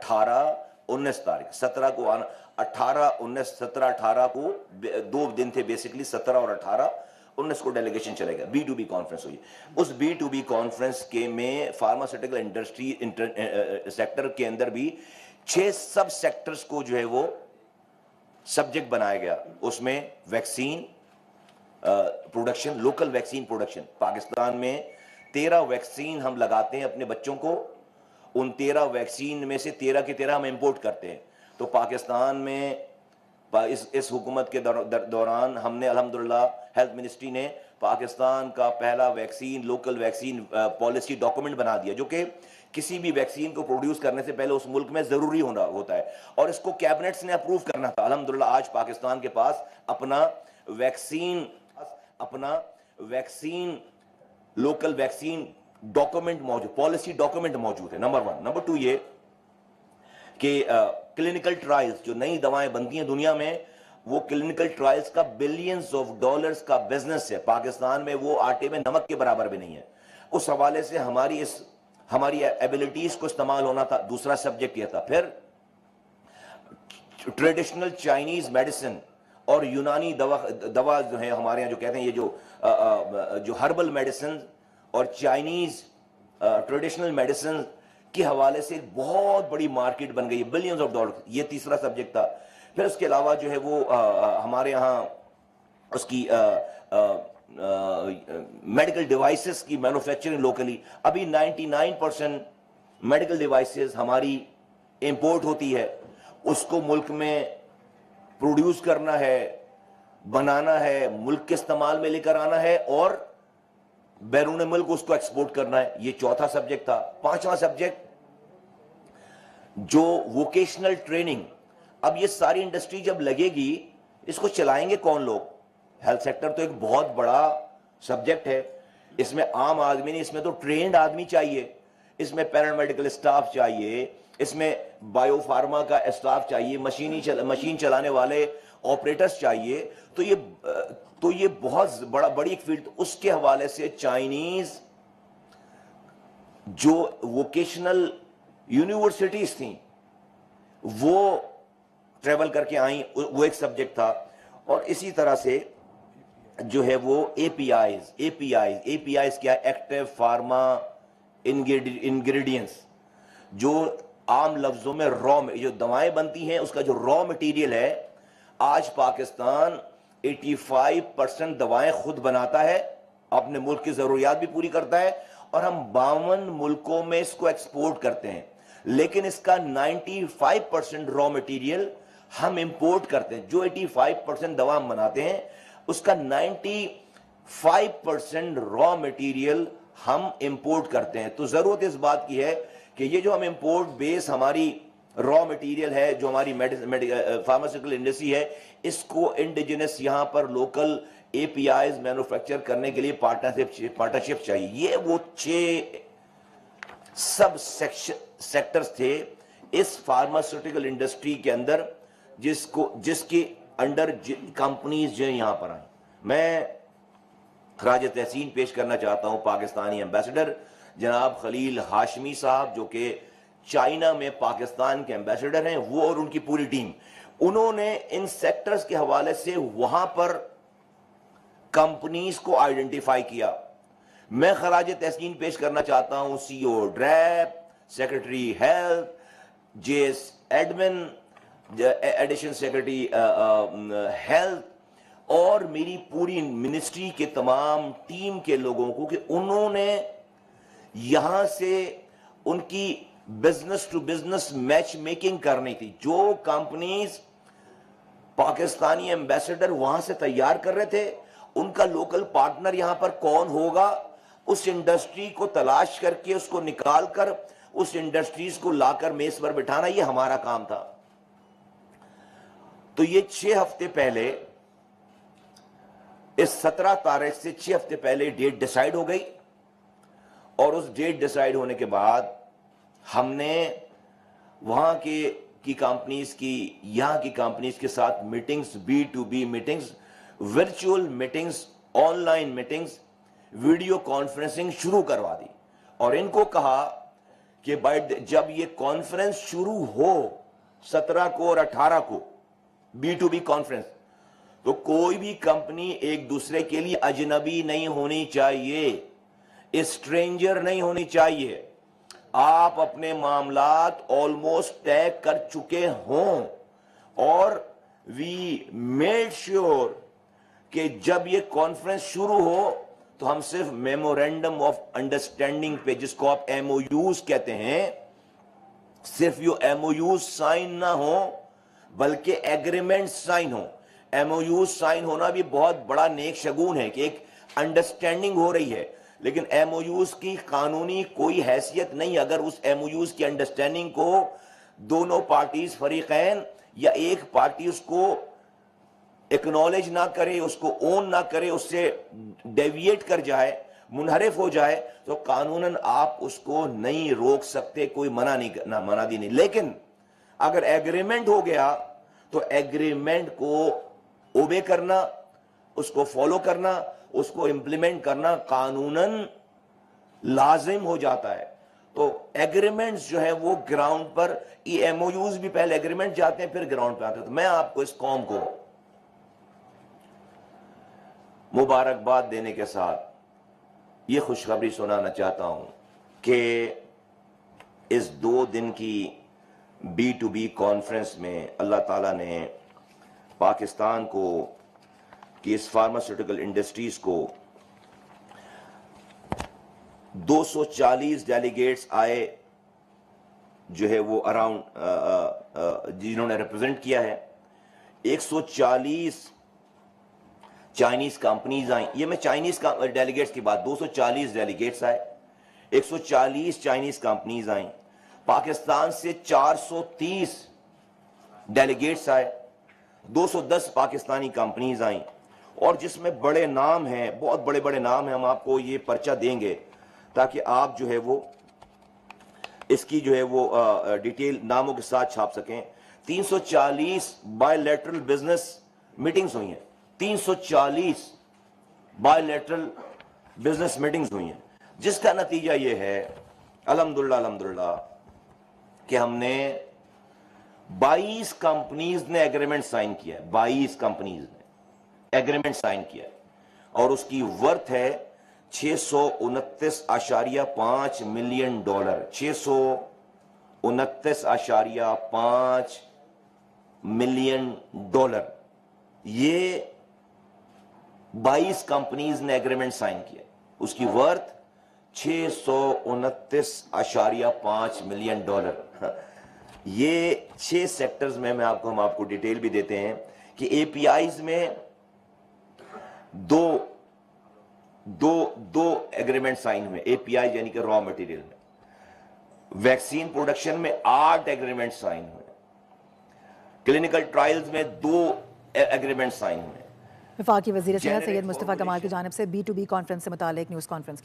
18-19 تاریخ, 17 کو آنا, 18-19, 17-18 کو 2 دن تھے بیسکلی, 17 اور 18-19 کو ڈیلیگیشن چلے گا, B2B کانفرنس ہوئی. اس B2B کانفرنس کے میں فارماسیوٹیکل انڈسٹری سیکٹر کے اندر بھی 6 سب سیکٹرز کو جو ہے وہ سبجیکٹ بنایا گیا. اس میں vaccine production, local vaccine production. Pakistan میں 13 ویکسین ہم لگاتے ہیں اپنے بچوں کو, ان 13 ویکسین میں سے 13 کے 13 ہم امپورٹ کرتے ہیں. تو پاکستان میں اس حکومت کے دوران ہم نے الحمدللہ ہیلتھ منسٹری نے پاکستان کا پہلا vaccine local vaccine policy document بنا دیا, جو کہ کسی بھی ویکسین کو پروڈیوس کرنے سے پہلے اس ملک میں ضروری ہوتا ہے, اور اس کو کیبنٹس نے اپروو کرنا تھا. الحمدللہ آج پاکستان کے پاس اپنا ویکسین لوکل ویکسین ڈاکومنٹ موجود, پالیسی ڈاکومنٹ موجود ہے. نمبر 1. نمبر 2 یہ کہ کلینکل ٹرائلز, جو نئی دوائیں بنتی ہیں دنیا میں, وہ کلینکل ٹرائلز کا بلینز آف ڈالرز کا بزنس ہے. پاکستان میں وہ آٹے میں نمک کے برابر بھی نہیں ہے. اس حوالے سے ہماری ایبلٹیز کو استعمال ہونا تھا. دوسرا سبجیکٹ یہ تھا. پھر ٹریڈیشنل چائنیز میڈیسن اور یونانی دوا جو ہیں ہمارے یہاں, جو کہتے ہیں یہ جو ہربل میڈیسن اور چائنیز ٹریڈیشنل میڈیسن کے حوالے سے ایک بہت بڑی مارکیٹ بن گئی ہے, بلینز آف ڈالر. یہ تیسرا سبجیکٹ تھا. پھر اس کے علاوہ جو ہے وہ ہمارے یہاں اس کی میڈیکل ڈیوائسز کی مینوفیکچرنگ لوکلی. ابھی 99% میڈیکل ڈیوائسز ہماری امپورٹ ہوتی ہے. اس کو ملک میں پروڈیوس کرنا ہے, بنانا ہے, ملک کے استعمال میں لے کر آنا ہے, اور بیرون ملک اس کو ایکسپورٹ کرنا ہے. یہ چوتھا سبجیکٹ تھا. پانچواں سبجیکٹ جو ووکیشنل ٹریننگ. اب یہ ساری انڈسٹری جب لگے گی, اس کو چلائیں گے کون لوگ؟ ہیلتھ سیکٹر تو ایک بہت بڑا سبجیکٹ ہے. اس میں عام آدمی نہیں, اس میں تو ٹرینڈ آدمی چاہیے, اس میں پیرامیڈیکل اسٹاف چاہیے, اس میں بایو فارما کا اسٹاف چاہیے, مشین چلانے والے آپریٹرز چاہیے. تو یہ بہت بڑی ایک فیلڈ. اس کے حوالے سے چائنیز جو ووکیشنل یونیورسٹیز تھیں وہ ٹریول کر کے آئیں, وہ ایک سبجیکٹ تھا. اور اسی طرح سے جو ہے وہ اے پی آئیز کیا, ایکٹیو فارما انگریڈینٹس, جو عام لفظوں میں جو دوائیں بنتی ہیں اس کا جو را مٹیریل ہے. آج پاکستان 85% دوائیں خود بناتا ہے, اپنے ملک کی ضروریات بھی پوری کرتا ہے, اور ہم 52 ملکوں میں اس کو ایکسپورٹ کرتے ہیں. لیکن اس کا 95% را مٹیریل ہم امپورٹ کرتے ہیں. جو 85% دوا ہم بناتے ہیں اس کا 95% را مٹیریل ہم امپورٹ کرتے ہیں. تو ضرورت اس بات کی ہے کہ یہ جو ہم امپورٹ بیس ہماری را مٹیریل ہے, جو ہماری فارماسیوٹیکل انڈسٹری ہے, اس کو انڈیجنس یہاں پر local A P Is manufacture کرنے کے لیے پارٹنرشپ چاہیے. یہ وہ 6 سب سیکٹرز تھے اس فارماسیوٹیکل انڈسٹری کے اندر, جس کے انڈر کمپنیز جو یہاں پر آئیں. میں خراج تحسین پیش کرنا چاہتا ہوں پاکستانی ایمبیسڈر جناب خلیل ہاشمی صاحب, جو کہ چائنا میں پاکستان کے ایمبیسڈر ہیں, وہ اور ان کی پوری ٹیم. انہوں نے ان سیکٹرز کے حوالے سے وہاں پر کمپنیز کو آئیڈینٹیفائی کیا. میں خراج تحسین پیش کرنا چاہتا ہوں C O DRAP, secretary health, J S admin, addition secretary health, اور میری پوری منسٹری کے تمام ٹیم کے لوگوں کو, کہ انہوں نے یہاں سے ان کی business to business match making کرنی تھی. جو کمپنیز پاکستانی ایمبیسڈر وہاں سے تیار کر رہے تھے, ان کا لوکل پارٹنر یہاں پر کون ہوگا, اس انڈسٹری کو تلاش کر کے اس کو نکال کر اس انڈسٹریز کو لا کر میز پر بٹھانا, یہ ہمارا کام تھا. تو یہ 6 ہفتے پہلے, اس 17 تاریخ سے 6 ہفتے پہلے ڈیٹ ڈیسائیڈ ہو گئی, اور اس ڈیٹ ڈیسائیڈ ہونے کے بعد ہم نے وہاں کی کمپنیز کی, یہاں کی کمپنیز کے ساتھ meetings, B2B meetings, virtual meetings, on line meetings, video conferencing شروع کروا دی, اور ان کو کہا کہ جب یہ کانفرنس شروع ہو 17 کو اور 18 کو B2B کانفرنس, تو کوئی بھی کمپنی ایک دوسرے کے لیے اجنبی نہیں ہونی چاہیے, اسٹرینجر نہیں ہونی چاہیے. آپ اپنے معاملات آلموسٹ طے کر چکے ہوں, اور وی میڈ شیور کہ جب یہ کانفرنس شروع ہو تو ہم صرف میمورینڈم آف انڈرسٹینڈنگ پہ, جس کو آپ MOUs کہتے ہیں, صرف یہ MOUs سائن نہ ہو بلکہ ایگریمنٹ سائن ہو. MOUs سائن ہونا بھی بہت بڑا نیک شگون ہے کہ ایک انڈرسٹینڈنگ ہو رہی ہے, لیکن MOUs کی قانونی کوئی حیثیت نہیں اگر اس MOUs کی انڈرسٹینڈنگ کو دونوں پارٹیز فریقین یا ایک پارٹی اس کو اکنالج نہ کرے, اس کو اون نہ کرے, اس سے ڈیویٹ کر جائے, منحرف ہو جائے, تو قانوناً آپ اس کو نہیں روک سکتے, کوئی منع نہیں. لیکن اگر ایگریمنٹ ہو گیا تو ایگریمنٹ کو اوبے کرنا, اس کو فالو کرنا, اس کو امپلیمنٹ کرنا قانوناً لازم ہو جاتا ہے. تو ایگریمنٹس جو ہیں وہ گراؤنڈ پر, یہ MOUs بھی پہلے ایگریمنٹ جاتے ہیں پھر گراؤنڈ پہ آتے ہیں. تو میں آپ کو اس قوم کو مبارکباد دینے کے ساتھ یہ خوشخبری سنانا چاہتا ہوں کہ اس 2 دن کی B2B کانفرنس میں اللہ تعالیٰ نے پاکستان کو, کہ اس فارماسیوٹیکل انڈسٹریز کو 240 ڈیلیگیٹس آئے جو ہے وہ اراؤنڈ جنہوں نے ریپرزینٹ کیا ہے. 140 چائنیز کمپنیز آئیں. یہ میں چائنیز ڈیلیگیٹس کی بات, 240 ڈیلیگیٹس آئے, 140 چائنیز کمپنیز آئیں. پاکستان سے 430 ڈیلیگیٹس آئے, 210 پاکستانی کمپنیز آئیں, اور جس میں بڑے نام ہیں, بہت بڑے بڑے نام ہیں. ہم آپ کو یہ پرچہ دیں گے تاکہ آپ جو ہے وہ اس کی جو ہے وہ ڈیٹیل ناموں کے ساتھ چھاپ سکیں. 340 بائی لیٹرل بزنس میٹنگز ہوئی ہیں, 340 بائی لیٹرل بزنس میٹنگز ہوئی ہیں, جس کا نتیجہ یہ ہے الحمدللہ کہ ہم نے 22 کمپنیز نے ایگریمنٹ سائن کیا ہے. 22 کمپنیز نے ایگریمنٹ سائن کیا ہے, اور اس کی ورتھ ہے $629.5 ملین. $629.5 ملین. یہ 22 کمپنیز نے ایگریمنٹ سائن کیا, اس کی ورتھ $629.5 ملین. یہ 6 سیکٹرز میں ہم آپ کو ڈیٹیل بھی دیتے ہیں کہ APIs میں دو ایگریمنٹ سائن ہوئے, API یعنی کہ را مٹیریل میں. ویکسین پروڈکشن میں 8 ایگریمنٹ سائن ہوئے, کلینکل ٹرائلز میں 2 ایگریمنٹ سائن ہوئے. وفاقی وزیر صحت سید مصطفیٰ کمال کی جانب سے B2B کانفرنس سے متعلق نیوز کانفرنس کی